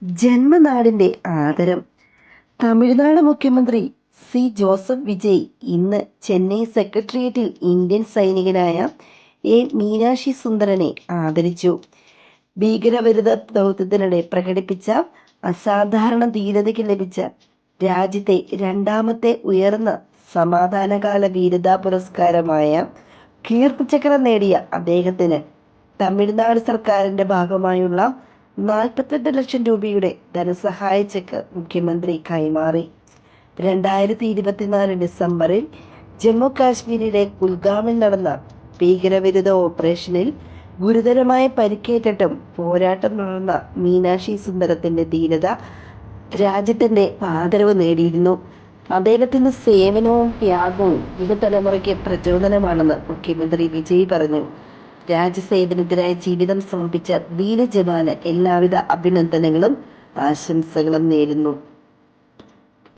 ജന്മനാടിന്റെ ആദരം. തമിഴ്നാട് മുഖ്യമന്ത്രി ജോസഫ് വിജയ് ഇന്ന് ചെന്നൈ സെക്രട്ടേറിയറ്റിൽ ഇന്ത്യൻ സൈനികനായ മീനാക്ഷി സുന്ദരനെ ആദരിച്ചു. ഭീകരവിരുദ്ധ ദൗത്യത്തിനിടെ പ്രകടിപ്പിച്ച അസാധാരണ ധീരതയ്ക്ക് ലഭിച്ച രാജ്യത്തെ രണ്ടാമത്തെ ഉയർന്ന സമാധാനകാല വീരതാ പുരസ്കാരമായ കീർത്തിചക്ര നേടിയ അദ്ദേഹത്തിന് തമിഴ്നാട് സർക്കാരിന്റെ ഭാഗമായുള്ള 48 ലക്ഷം രൂപയുടെ ധനസഹായ ചെക്ക് മുഖ്യമന്ത്രി കൈമാറി. 2024 ഡിസംബറിൽ ജമ്മു കാശ്മീരിലെ കുൽഗാമിൽ നടന്ന ഭീകരവിരുദ്ധ ഓപ്പറേഷനിൽ ഗുരുതരമായി പരിക്കേറ്റിട്ടും പോരാട്ടം നടന്ന മീനാക്ഷി സുന്ദരത്തിന്റെ ധീരത രാജ്യത്തിന്റെ ആദരവ് നേടിയിരുന്നു. അദ്ദേഹത്തിന്റെ സേവനവും ത്യാഗവും യുവതലമുറയ്ക്ക് പ്രചോദനമാണെന്ന് മുഖ്യമന്ത്രി വിജയ് പറഞ്ഞു. രാജ്യസേവനത്തിനായി ജീവിതം സമർപ്പിച്ച ധീര ജവാന് എല്ലാവിധ അഭിനന്ദനങ്ങളും ആശംസകളും നേരുന്നു.